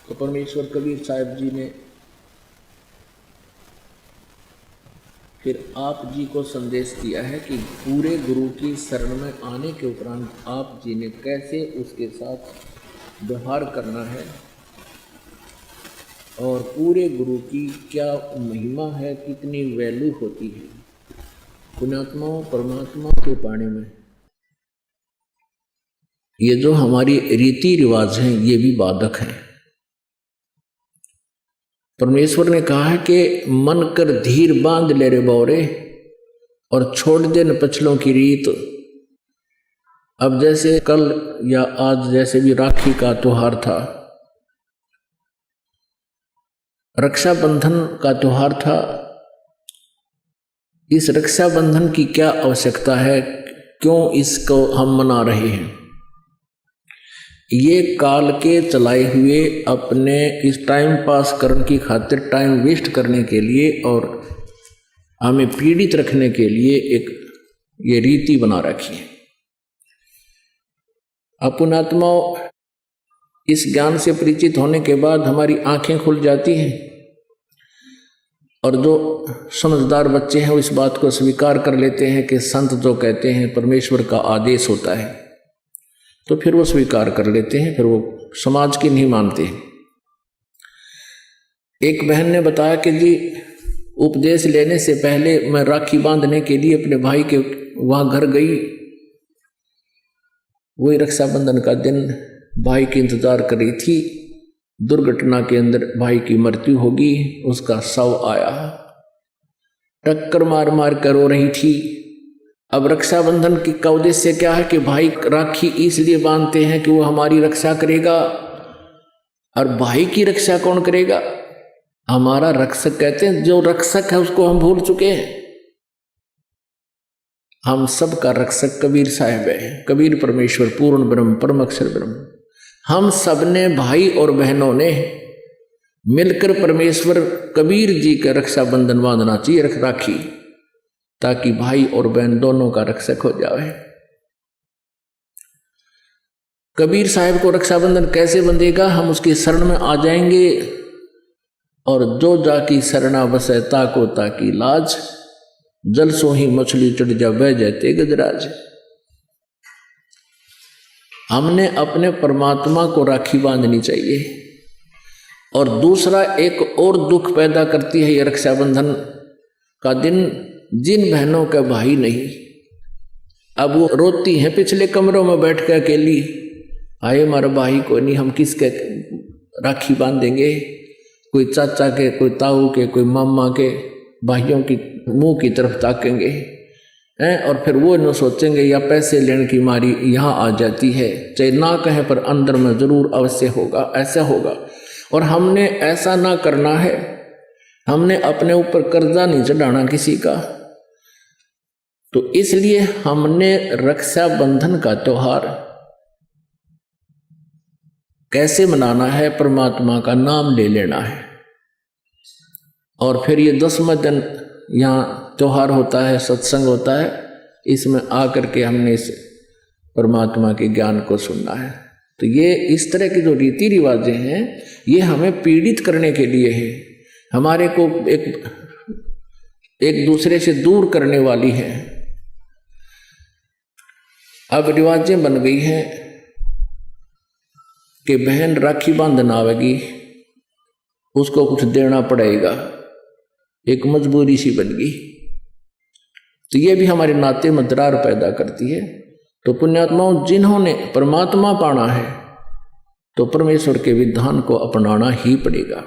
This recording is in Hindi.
तो परमेश्वर कबीर साहब जी ने फिर आप जी को संदेश दिया है कि पूरे गुरु की शरण में आने के उपरांत आप जी ने कैसे उसके साथ व्यवहार करना है और पूरे गुरु की क्या महिमा है, कितनी वैल्यू होती है पुण्यात्माओं परमात्मा को पाने में। ये जो हमारी रीति रिवाज हैं ये भी बाधक हैं। परमेश्वर ने कहा है कि मन कर धीर बांध ले रे बौरे और छोड़ दे न पछलों की रीत। अब जैसे कल या आज जैसे भी राखी का त्योहार था, रक्षाबंधन का त्योहार था, इस रक्षाबंधन की क्या आवश्यकता है, क्यों इसको हम मना रहे हैं? ये काल के चलाए हुए अपने इस टाइम पास करने की खातिर, टाइम वेस्ट करने के लिए और हमें पीड़ित रखने के लिए एक ये रीति बना रखी है। अपुणात्मा इस ज्ञान से परिचित होने के बाद हमारी आंखें खुल जाती हैं और जो समझदार बच्चे हैं वो इस बात को स्वीकार कर लेते हैं कि संत जो कहते हैं परमेश्वर का आदेश होता है, तो फिर वो स्वीकार कर लेते हैं, फिर वो समाज की नहीं मानते। एक बहन ने बताया कि जी उपदेश लेने से पहले मैं राखी बांधने के लिए अपने भाई के वहाँ घर गई। वही रक्षाबंधन का दिन भाई की इंतजार कर रही थी। दुर्घटना के अंदर भाई की मृत्यु होगी, उसका शव आया, टक्कर मार मार कर रो रही थी। अब रक्षाबंधन की का उद्देश्य क्या है कि भाई राखी इसलिए बांधते हैं कि वो हमारी रक्षा करेगा। और भाई की रक्षा कौन करेगा? हमारा रक्षक कहते हैं, जो रक्षक है उसको हम भूल चुके हैं। हम सब का रक्षक कबीर साहब है, कबीर परमेश्वर पूर्ण ब्रह्म परम अक्षर ब्रह्म। हम सब ने भाई और बहनों ने मिलकर परमेश्वर कबीर जी का रक्षाबंधन बांधना चाहिए, राखी, ताकि भाई और बहन दोनों का रक्षक हो जाए। कबीर साहब को रक्षाबंधन कैसे बंधेगा? हम उसकी शरण में आ जाएंगे और जो जाकी शरणा बसे ताको ताकी लाज, जल सो ही मछली चढ़ जा बह जाते गजराज। हमने अपने परमात्मा को राखी बांधनी चाहिए। और दूसरा एक और दुख पैदा करती है ये रक्षाबंधन का दिन, जिन बहनों का भाई नहीं, अब वो रोती हैं पिछले कमरों में बैठ के अकेली, आए हमारा भाई को नहीं, हम किसके राखी बांधेंगे? कोई चाचा के, कोई ताऊ के, कोई मामा के भाइयों की मुंह की तरफ ताकेंगे हैं, और फिर वो न सोचेंगे या पैसे लेने की मारी यहाँ आ जाती है, चाहे ना कहें पर अंदर में जरूर अवश्य होगा, ऐसा होगा। और हमने ऐसा ना करना है, हमने अपने ऊपर कर्जा नहीं चढ़ाना किसी का। तो इसलिए हमने रक्षाबंधन का त्योहार कैसे मनाना है? परमात्मा का नाम ले लेना है। और फिर ये 10वां दिन यहाँ त्योहार होता है, सत्संग होता है, इसमें आकर के हमने इस परमात्मा के ज्ञान को सुनना है। तो ये इस तरह की जो रीति रिवाजें हैं ये हमें पीड़ित करने के लिए है, हमारे को एक दूसरे से दूर करने वाली है। अब रिवाजें बन गई हैं कि बहन राखी बांधना आवेगी, उसको कुछ देना पड़ेगा, एक मजबूरी सी बन गई। तो ये भी हमारे नाते में दरार पैदा करती है। तो पुण्यात्माओं, जिन्होंने परमात्मा पाना है तो परमेश्वर के विधान को अपनाना ही पड़ेगा।